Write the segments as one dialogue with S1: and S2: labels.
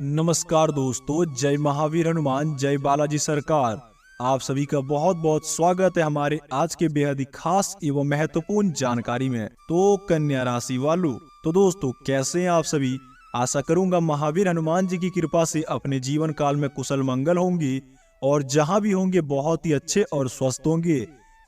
S1: नमस्कार दोस्तों, जय महावीर हनुमान, जय बालाजी सरकार। आप सभी का बहुत बहुत स्वागत है हमारे आज के बेहद ही खास एवं महत्वपूर्ण जानकारी में। तो कन्या राशि वालों, तो दोस्तों कैसे हैं आप सभी। आशा करूंगा महावीर हनुमान जी की कृपा से अपने जीवन काल में कुशल मंगल होंगे और जहां भी होंगे बहुत ही अच्छे और स्वस्थ होंगे।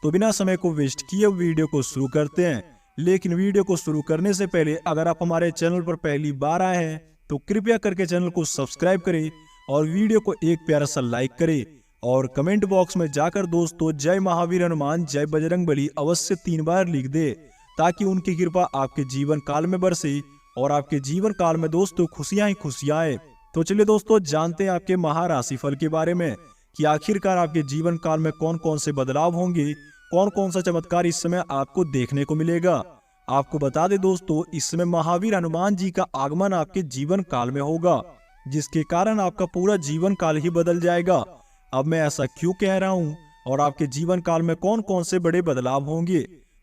S1: तो बिना समय को वेस्ट किए वीडियो को शुरू करते हैं। लेकिन वीडियो को शुरू करने से पहले अगर आप हमारे चैनल पर पहली बार आए हैं तो कृपया करके चैनल को सब्सक्राइब करें और वीडियो को एक प्यारा सा लाइक करें और कमेंट बॉक्स में जाकर दोस्तों जय महावीर हनुमान, जय बजरंगबली अवश्य 3 बार लिख दे, ताकि उनकी कृपा आपके जीवन काल में बरसे और आपके जीवन काल में दोस्तों खुशियां ही खुशियां आए। तो चलिए दोस्तों जानते हैं आपके महाराशि फल के बारे में कि आखिरकार आपके जीवन काल में कौन कौन से बदलाव होंगे, कौन कौन सा चमत्कार इस समय आपको देखने को मिलेगा। आपको बता दे दोस्तों, इस समय महावीर हनुमान जी का आगमन आपके जीवन काल में होगा, जिसके कारण आपका पूरा जीवन काल ही बदल जाएगा। अब मैं ऐसा क्यों कह रहा हूँ और आपके जीवन काल में कौन कौन से बड़े बदलाव होंगे,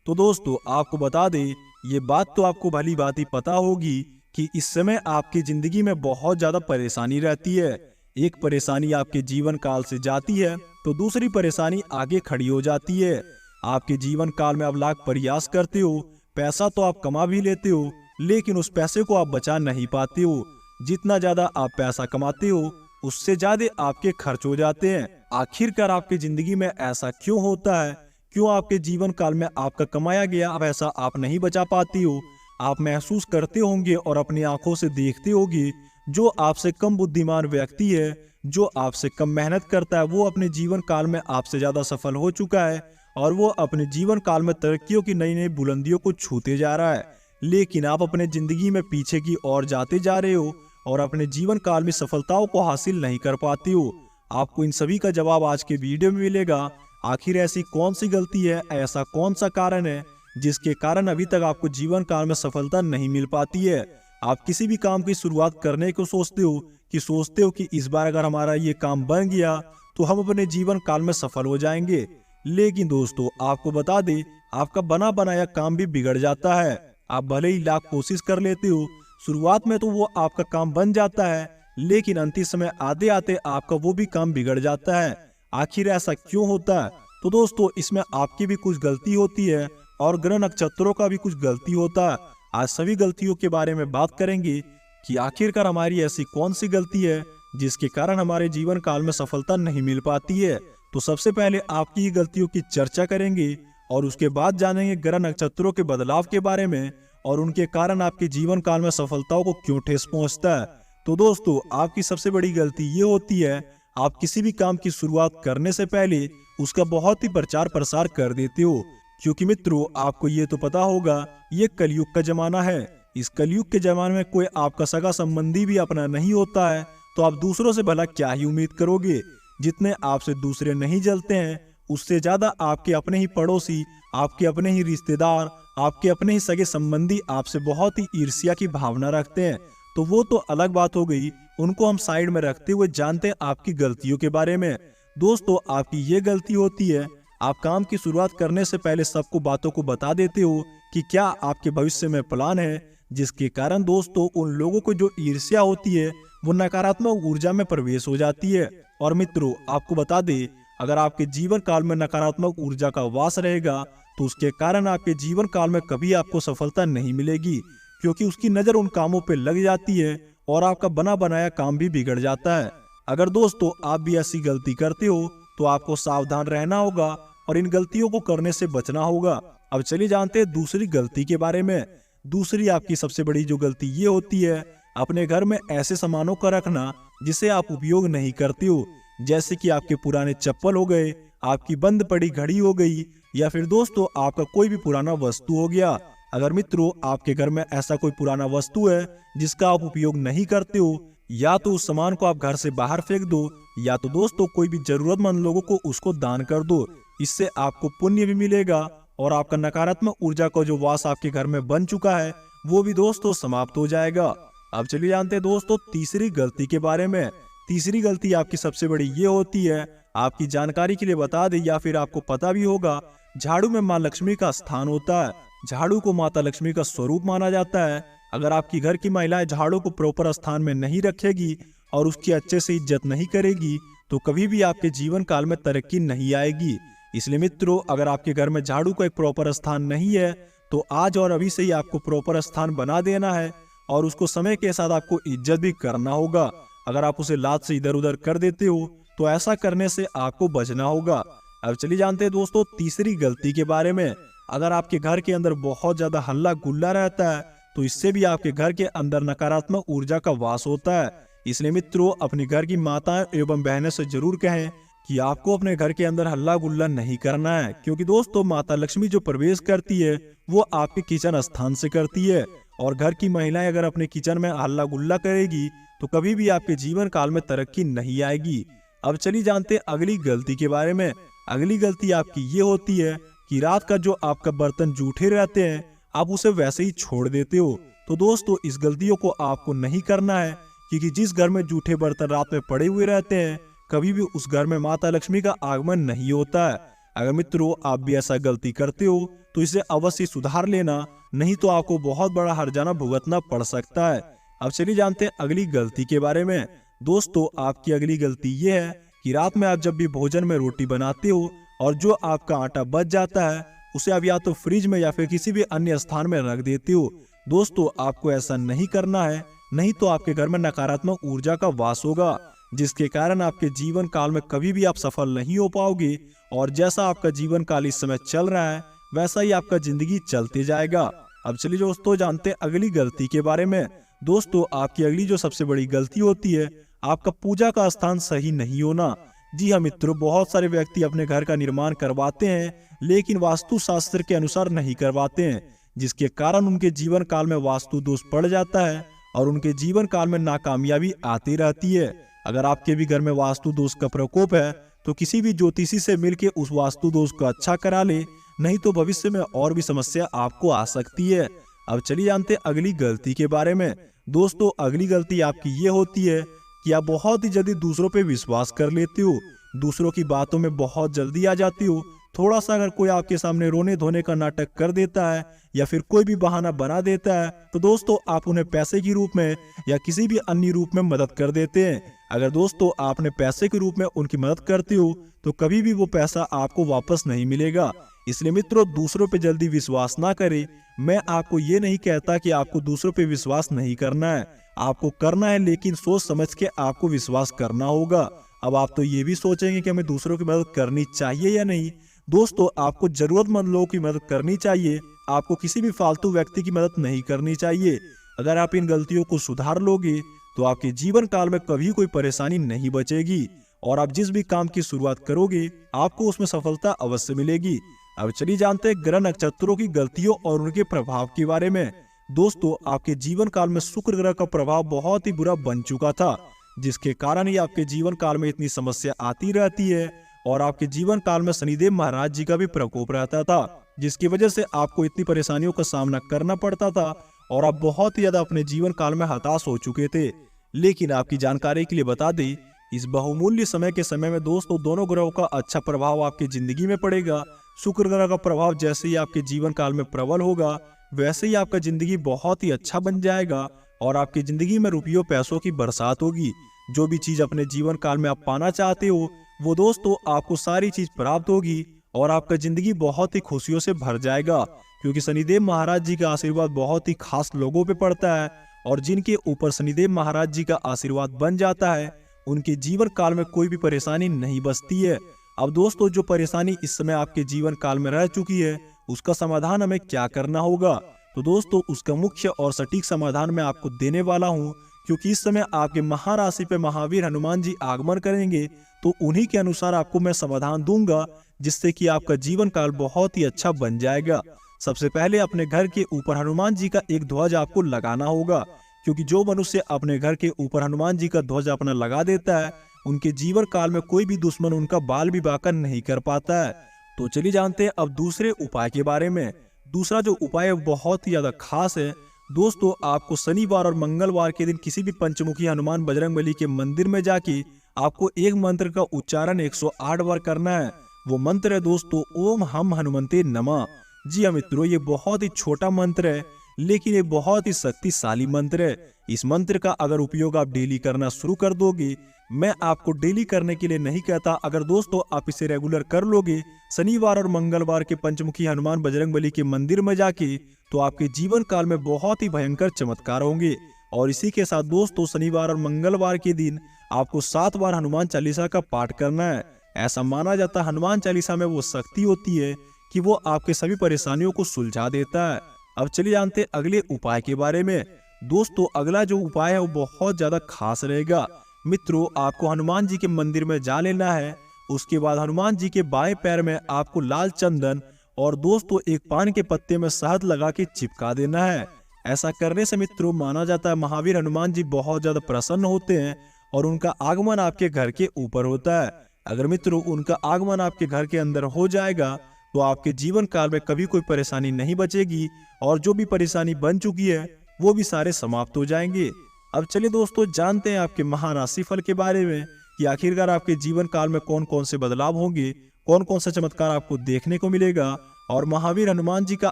S1: तो दोस्तों आपको बता दे, ये बात तो आपको भली बात ही पता होगी कि इस समय आपकी जिंदगी में बहुत ज्यादा परेशानी रहती है। एक परेशानी आपके जीवन काल से जाती है तो दूसरी परेशानी आगे खड़ी हो जाती है। आपके जीवन काल में आप लाख प्रयास करते हो, पैसा तो आप कमा भी लेते हो, लेकिन उस पैसे को आप बचा नहीं पाते हो। जितना ज्यादा आप पैसा कमाते हो उससे ज्यादा आपके खर्च हो जाते हैं। आखिरकार आपकी जिंदगी में ऐसा क्यों होता है, क्यों आपके जीवन काल में आपका कमाया गया पैसा आप नहीं बचा पाती हो। आप महसूस करते होंगे और अपनी आंखों से देखते होंगे, जो आपसे कम बुद्धिमान व्यक्ति है, जो आपसे कम मेहनत करता है, वो अपने जीवन काल में आपसे ज्यादा सफल हो चुका है और वो अपने जीवन काल में तरक्कियों की नई नई बुलंदियों को छूते जा रहा है। लेकिन आप अपने जिंदगी में पीछे की ओर जाते जा रहे हो और अपने जीवन काल में सफलताओं को हासिल नहीं कर पाते हो। आपको इन सभी का जवाब आज के वीडियो में मिलेगा। आखिर ऐसी कौन सी गलती है, ऐसा कौन सा कारण है जिसके कारण अभी तक आपको जीवन काल में सफलता नहीं मिल पाती है। आप किसी भी काम की शुरुआत करने को सोचते हो कि इस बार अगर हमारा ये काम बन गया तो हम अपने जीवन काल में सफल हो जाएंगे। लेकिन दोस्तों आपको बता दे, आपका बना बनाया काम भी बिगड़ जाता है। आप भले ही लाख कोशिश कर लेते हो, शुरुआत में तो वो आपका काम बन जाता है, लेकिन अंतिम समय आते आते आपका वो भी काम बिगड़ जाता है। आखिर ऐसा क्यों होता है, तो दोस्तों इसमें आपकी भी कुछ गलती होती है और ग्रह नक्षत्रों का भी कुछ गलती होता है। आज सभी गलतियों के बारे में बात करेंगे कि आखिरकार हमारी ऐसी कौन सी गलती है जिसके कारण हमारे जीवन काल में सफलता नहीं मिल पाती है। तो सबसे पहले आपकी ही गलतियों की चर्चा करेंगे और उसके बाद जानेंगे ग्रह नक्षत्रों के बदलाव के बारे में और उनके कारण आपके जीवन काल में सफलताओं को क्यों ठेस पहुंचता है। तो दोस्तों आपकी सबसे बड़ी गलती ये होती है, आप किसी भी काम की शुरुआत करने से पहले उसका बहुत ही प्रचार प्रसार कर देते हो। क्योंकि मित्रों आपको ये तो पता होगा, ये कलयुग का जमाना है। इस कलयुग के जमाने में कोई आपका सगा संबंधी भी अपना नहीं होता है, तो आप दूसरों से भला क्या ही उम्मीद करोगे। जितने आपसे दूसरे नहीं जलते हैं, उससे ज्यादा आपके अपने ही पड़ोसी, आपके अपने ही रिश्तेदार, आपके अपने ही सगे संबंधी आपसे बहुत ही ईर्ष्या की भावना रखते हैं। तो वो तो अलग बात हो गई, उनको हम साइड में रखते हुए जानते हैं आपकी गलतियों के बारे में। दोस्तों आपकी ये गलती होती है, आप काम की शुरुआत करने से पहले सबको बातों को बता देते हो कि क्या आपके भविष्य में प्लान है, जिसके कारण दोस्तों उन लोगों को जो ईर्ष्या होती है वो नकारात्मक ऊर्जा में प्रवेश हो जाती है। और मित्रों आपको बता दे, अगर आपके जीवन काल में नकारात्मक ऊर्जा का वास रहेगा तो उसके कारण आपके जीवन काल में कभी आपको सफलता नहीं मिलेगी, क्योंकि उसकी नजर उन कामों पे लग जाती है और आपका बना बनाया काम भी बिगड़ जाता है। अगर दोस्तों आप भी ऐसी गलती करते हो तो आपको सावधान रहना होगा और इन गलतियों को करने से बचना होगा। अब चलिए जानते हैं दूसरी गलती के बारे में। दूसरी आपकी सबसे बड़ी जो गलती ये होती है, अपने घर में ऐसे सामानों का रखना जिसे आप उपयोग नहीं करते हो, जैसे कि आपके पुराने चप्पल हो गए, आपकी बंद पड़ी घड़ी हो गई, या फिर दोस्तों आपका कोई भी पुराना वस्तु हो गया। अगर मित्रों आपके घर में ऐसा कोई पुराना वस्तु है जिसका आप उपयोग नहीं करते हो, या तो उस सामान को आप घर से बाहर फेंक दो, या तो दोस्तों कोई भी जरूरतमंद लोगों को उसको दान कर दो। इससे आपको पुण्य भी मिलेगा और आपका नकारात्मक ऊर्जा का जो वास आपके घर में बन चुका है वो भी दोस्तों समाप्त हो जाएगा। अब चलिए जानते हैं दोस्तों तीसरी गलती के बारे में। तीसरी गलती आपकी सबसे बड़ी ये होती है, आपकी जानकारी के लिए बता दें या फिर आपको पता भी होगा, झाड़ू में माँ लक्ष्मी का स्थान होता है। झाड़ू को माता लक्ष्मी का स्वरूप माना जाता है। अगर आपकी घर की महिलाएं झाड़ू को प्रॉपर स्थान में नहीं रखेगी और उसकी अच्छे से इज्जत नहीं करेगी तो कभी भी आपके जीवन काल में तरक्की नहीं आएगी। इसलिए मित्रों, अगर आपके घर में झाड़ू का एक प्रॉपर स्थान नहीं है तो आज और अभी से ही आपको प्रॉपर स्थान बना देना है और उसको समय के साथ आपको इज्जत भी करना होगा। अगर आप उसे लात से इधर उधर कर देते हो तो ऐसा करने से आपको बचना होगा। अब चलिए जानते हैं दोस्तों तीसरी गलती के बारे में। अगर आपके घर के अंदर बहुत ज्यादा हल्ला गुल्ला रहता है तो इससे भी आपके घर के अंदर नकारात्मक ऊर्जा का वास होता है। इसलिए मित्रों, अपने घर की माताएं एवं बहनें से जरूर कहें कि आपको अपने घर के अंदर हल्ला गुल्ला नहीं करना है, क्योंकि दोस्तों माता लक्ष्मी जो प्रवेश करती है वो आपके किचन स्थान से करती है और घर की महिलाएं अगर अपने किचन में हल्ला गुल्ला करेगी तो कभी भी आपके जीवन काल में तरक्की नहीं आएगी। अब चलिए जानते हैं अगली गलती के बारे में। अगली गलती आपकी ये होती है कि रात का जो आपका बर्तन जूठे रहते हैं आप उसे वैसे ही छोड़ देते हो। तो दोस्तों इस गलतियों को आपको नहीं करना है, क्योंकि जिस घर में जूठे बर्तन रात में पड़े हुए रहते हैं कभी भी उस घर में माता लक्ष्मी का आगमन नहीं होता है। अगर मित्रों आप भी ऐसा गलती करते हो तो इसे अवश्य सुधार लेना, नहीं तो आपको बहुत बड़ा हर्जाना भुगतना पड़ सकता है। अब चलिए जानते हैं अगली गलती के बारे में। दोस्तों आपकी अगली गलती ये है कि रात में आप जब भी भोजन में रोटी बनाते हो और जो आपका आटा बच जाता है उसे आप या तो फ्रिज में या फिर किसी भी अन्य स्थान में रख देते हो। दोस्तों आपको ऐसा नहीं करना है, नहीं तो आपके घर में नकारात्मक ऊर्जा का वास होगा, जिसके कारण आपके जीवन काल में कभी भी आप सफल नहीं हो पाओगे और जैसा आपका जीवन काल इस समय चल रहा है वैसा ही आपका जिंदगी चलते जाएगा। अब चलिए दोस्तों जानते हैं अगली गलती के बारे में। दोस्तों आपकी अगली जो सबसे बड़ी गलती होती है आपका पूजा का स्थान सही नहीं होना। जी हाँ मित्रों, बहुत सारे व्यक्ति अपने घर का निर्माण करवाते हैं लेकिन वास्तु शास्त्र के अनुसार नहीं करवाते हैं, जिसके कारण उनके जीवन काल में वास्तु दोष पड़ जाता है और उनके जीवन काल में नाकामयाबी आती रहती है। अगर आपके भी घर में वास्तु दोष का प्रकोप है तो किसी भी ज्योतिषी से मिलकर उस वास्तु दोष को अच्छा करा ले, नहीं तो भविष्य में और भी समस्या आपको आ सकती है। अब चलिए जानते हैं अगली गलती के बारे में। दोस्तों अगली गलती आपकी ये होती है कि आप बहुत ही जल्दी दूसरों पे विश्वास कर लेते हो, दूसरों की बातों में बहुत जल्दी आ जाती हो। थोड़ा सा अगर कोई आपके सामने रोने धोने का नाटक कर देता है या फिर कोई भी बहाना बना देता है तो दोस्तों आप उन्हें पैसे के रूप में या किसी भी अन्य रूप में मदद कर देते हैं। अगर दोस्तों आपने पैसे के रूप में उनकी मदद करते हो तो कभी भी वो पैसा आपको वापस नहीं मिलेगा। इसलिए मित्रों दूसरों पे जल्दी विश्वास ना करें। मैं आपको ये नहीं कहता कि आपको दूसरों पे विश्वास नहीं करना है, आपको करना है, लेकिन सोच समझ के आपको विश्वास करना होगा। अब आप तो ये भी सोचेंगे कि हमें दूसरों की मदद करनी चाहिए या नहीं। दोस्तों आपको जरूरतमंद लोगों की मदद करनी चाहिए, आपको किसी भी फालतू व्यक्ति की मदद नहीं करनी चाहिए। अगर आप इन गलतियों को सुधार लोगे तो आपके जीवन काल में कभी कोई परेशानी नहीं बचेगी और आप जिस भी काम की शुरुआत करोगे आपको उसमें सफलता अवश्य मिलेगी। अब चलिए जानते हैं ग्रह नक्षत्रों की गलतियों और उनके प्रभाव के बारे में। दोस्तों आपके जीवन काल में शुक्र ग्रह का प्रभाव बहुत ही बुरा बन चुका था, जिसके कारण ही आपके जीवन काल में इतनी समस्या आती रहती है और आपके जीवन काल में शनिदेव महाराज जी का भी प्रकोप रहता था, जिसकी वजह से आपको इतनी परेशानियों का सामना करना पड़ता था और आप बहुत ही ज्यादा अपने जीवन काल में हताश हो चुके थे। लेकिन आपकी जानकारी के लिए बता दें, इस बहुमूल्य समय के समय में दोस्तों दोनों ग्रहों का अच्छा प्रभाव आपकी जिंदगी में पड़ेगा। शुक्र ग्रह का प्रभाव जैसे ही आपके जीवन काल में प्रबल होगा वैसे ही आपका जिंदगी बहुत ही अच्छा बन जाएगा और आपकी जिंदगी में रुपयों पैसों की बरसात होगी। जो भी चीज अपने जीवन काल में आप पाना चाहते हो वो दोस्तों आपको सारी चीज प्राप्त होगी और आपका जिंदगी बहुत ही खुशियों से भर जाएगा, क्योंकि शनिदेव महाराज जी का आशीर्वाद बहुत ही खास लोगों पे पड़ता है और जिनके ऊपर शनिदेव महाराज जी का आशीर्वाद बन जाता है उनके जीवन काल में कोई भी परेशानी नहीं बचती है। अब दोस्तों जो परेशानी इस समय आपके जीवन काल में रह चुकी है उसका समाधान हमें क्या करना होगा, तो दोस्तों उसका मुख्य और सटीक समाधान मैं आपको देने वाला हूँ, क्योंकि इस समय आपके महाराशि पे महावीर हनुमान जी आगमन करेंगे तो उन्हीं के अनुसार आपको मैं समाधान दूंगा, जिससे कि आपका जीवन काल बहुत ही अच्छा बन जाएगा। सबसे पहले अपने घर के ऊपर हनुमान जी का एक ध्वज आपको लगाना होगा, क्योंकि जो मनुष्य अपने घर के ऊपर हनुमान जी का ध्वज अपना लगा देता है उनके जीवन काल में कोई भी दुश्मन उनका बाल भी बाका नहीं कर पाता है। तो चलिए जानते हैं अब दूसरे उपाय के बारे में। दूसरा जो उपाय है बहुत ही ज्यादा खास है। दोस्तों आपको शनिवार और मंगलवार के दिन किसी भी पंचमुखी हनुमान बजरंगबली के मंदिर में जाके आपको एक मंत्र का उच्चारण 108 बार करना है। वो मंत्र है दोस्तों ओम हम हनुमते नमः। जी हाँ मित्रों, ये बहुत ही छोटा मंत्र है, लेकिन ये बहुत ही शक्तिशाली मंत्र है। इस मंत्र का अगर उपयोग आप डेली करना शुरू कर दोगे, मैं आपको डेली करने के लिए नहीं कहता, अगर दोस्तों आप इसे रेगुलर कर लोगे, शनिवार और मंगलवार के पंचमुखी हनुमान बजरंगबली के मंदिर में जाके, तो आपके जीवन काल में बहुत ही भयंकर चमत्कार होंगे। और इसी के साथ दोस्तों शनिवार और मंगलवार के दिन आपको 7 बार हनुमान चालीसा का पाठ करना है। ऐसा माना जाता है हनुमान चालीसा में वो शक्ति होती है कि वो आपके सभी परेशानियों को सुलझा देता है। अब चलिए जानते हैं अगले उपाय के बारे में। दोस्तों अगला जो उपाय है वो बहुत ज्यादा खास रहेगा। मित्रों आपको हनुमान जी के मंदिर में जा लेना है। उसके बाद हनुमान जी के बाएं पैर में आपको लाल चंदन और दोस्तों एक पान के पत्ते में शहद लगा के चिपका देना है। ऐसा करने से मित्रों माना जाता है महावीर हनुमान जी बहुत ज्यादा प्रसन्न होते हैं और उनका आगमन आपके घर के ऊपर होता है। अगर मित्रों उनका आगमन आपके घर के अंदर हो जाएगा तो आपके जीवन काल में कभी कोई परेशानी नहीं बचेगी और जो भी परेशानी बन चुकी है वो भी सारे समाप्त हो जाएंगे। अब चलिए दोस्तों जानते हैं आपके महाराशि फल के बारे में कि आखिरकार आपके जीवन काल में कौन कौन से बदलाव होंगे, कौन कौन सा चमत्कार आपको देखने को मिलेगा और महावीर हनुमान जी का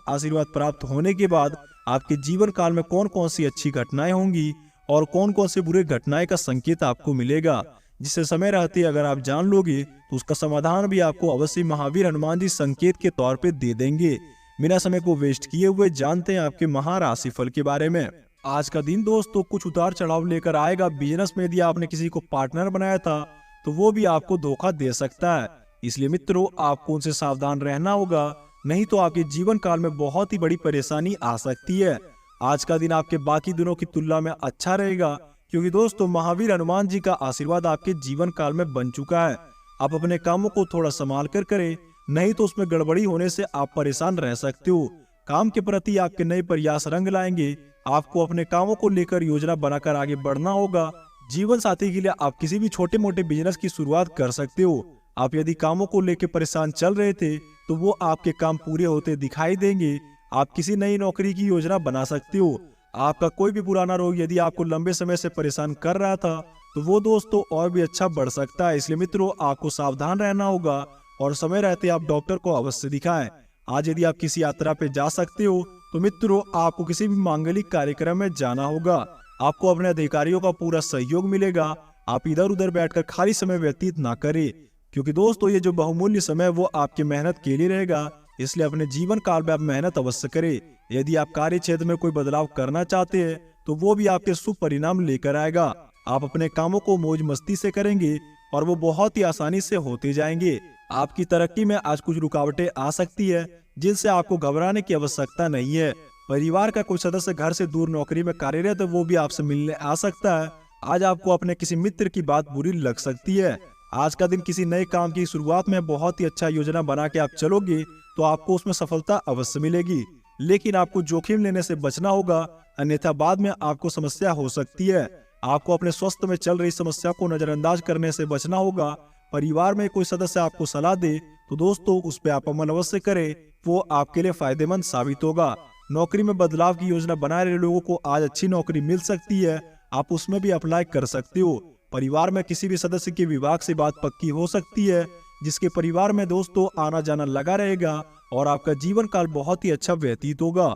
S1: आशीर्वाद प्राप्त होने के बाद आपके जीवन काल में कौन कौन सी अच्छी घटनाएं होंगी और कौन कौन से बुरे घटनाएं का संकेत आपको मिलेगा, जिसे समय रहते अगर आप जान लोगे तो उसका समाधान भी आपको अवश्य महावीर हनुमान जी संकेत के तौर पे दे देंगे। बिना समय को वेस्ट किए हुए जानते हैं आपके महाराशि फल के बारे में। आज का दिन दोस्तों कुछ उतार चढ़ाव लेकर आएगा। बिजनेस में यदि आपने किसी को पार्टनर बनाया था तो वो भी आपको धोखा दे सकता है, इसलिए मित्रों आपको उनसे सावधान रहना होगा, नहीं तो आपके जीवन काल में बहुत ही बड़ी परेशानी आ सकती है। आज का दिन आपके बाकी दिनों की तुलना में अच्छा रहेगा क्योंकि दोस्तों महावीर हनुमान जी का आशीर्वाद आपके जीवन काल में बन चुका है। आप अपने कामों को थोड़ा संभाल कर करें, नहीं तो उसमें गड़बड़ी होने से आप परेशान रह सकते हो। काम के प्रति आपके नए प्रयास रंग लाएंगे। आपको अपने कामों को लेकर योजना बनाकर आगे बढ़ना होगा। जीवन साथी के लिए आप किसी भी छोटे मोटे बिजनेस की शुरुआत कर सकते हो। आप यदि कामों को लेकर परेशान चल रहे थे तो वो आपके काम पूरे होते दिखाई देंगे। आप किसी नई नौकरी की योजना बना सकते हो। आपका कोई भी पुराना रोग यदि आपको लंबे समय से परेशान कर रहा था तो वो दोस्तों और भी अच्छा बढ़ सकता है, इसलिए मित्रों आपको सावधान रहना होगा और समय रहते आप डॉक्टर को अवश्य दिखाएं। आज यदि आप किसी यात्रा पे जा सकते हो तो मित्रों आपको किसी भी मांगलिक कार्यक्रम में जाना होगा। आपको अपने अधिकारियों का पूरा सहयोग मिलेगा। आप इधर उधर बैठकर खाली समय व्यतीत ना करें क्योंकि दोस्तों ये जो बहुमूल्य समय वो आपकी मेहनत के लिए रहेगा, इसलिए अपने जीवन काल में आप मेहनत अवश्य करें। यदि आप कार्य क्षेत्र में कोई बदलाव करना चाहते हैं तो वो भी आपके शुभ परिणाम लेकर आएगा। आप अपने कामों को मौज मस्ती से करेंगे और वो बहुत ही आसानी से होते जाएंगे। आपकी तरक्की में आज कुछ रुकावटें आ सकती है जिनसे आपको घबराने की आवश्यकता नहीं है। परिवार का कोई सदस्य घर से दूर नौकरी में कार्यरत है वो भी आपसे मिलने आ सकता है। आज आपको अपने किसी मित्र की बात बुरी लग सकती है। आज का दिन किसी नए काम की शुरुआत में बहुत ही अच्छा योजना बना के आप चलोगे तो आपको उसमें सफलता अवश्य मिलेगी, लेकिन आपको जोखिम लेने से बचना होगा, अन्यथा बाद में आपको समस्या हो सकती है। आपको अपने स्वास्थ्य में चल रही समस्या को नजरअंदाज करने से बचना होगा। परिवार में कोई सदस्य आपको सलाह दे तो दोस्तों उस पर आप अमल अवश्य करें, वो आपके लिए फायदेमंद साबित होगा। नौकरी में बदलाव की योजना बना रहे लोगों को आज अच्छी नौकरी मिल सकती है, आप उसमें भी अप्लाई कर सकते हो। परिवार में किसी भी सदस्य के विवाह से बात पक्की हो सकती है, जिसके परिवार में दोस्तों आना जाना लगा रहेगा और आपका जीवन काल बहुत ही अच्छा व्यतीत होगा।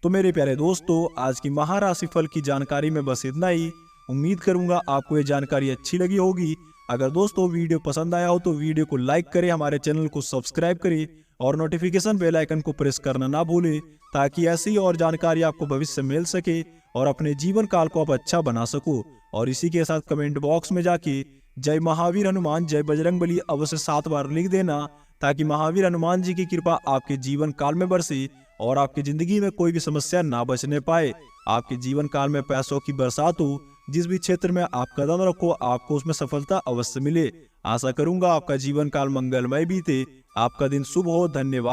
S1: तो मेरे प्यारे दोस्तों आज की महाराशि फल की जानकारी में बस इतना ही। उम्मीद करूंगा आपको ये जानकारी अच्छी लगी होगी। अगर दोस्तों वीडियो पसंद आया हो तो वीडियो को लाइक करें, हमारे चैनल को सब्सक्राइब करें और नोटिफिकेशन बेल आइकन को प्रेस करना ना भूलें, ताकि ऐसी और जानकारी आपको भविष्य में मिल सके और अपने जीवन काल को आप अच्छा बना सको। और इसी के साथ कमेंट बॉक्स में जाके जय महावीर हनुमान जय बजरंगबली अवश्य 7 बार लिख देना, ताकि महावीर हनुमान जी की कृपा आपके जीवन काल में बरसे और आपकी जिंदगी में कोई भी समस्या ना बचने पाए। आपके जीवन काल में पैसों की बरसात हो, जिस भी क्षेत्र में आप कदम रखो आपको उसमें सफलता अवश्य मिले। आशा करूंगा आपका जीवन काल मंगलमय बीते। आपका दिन शुभ हो। धन्यवाद।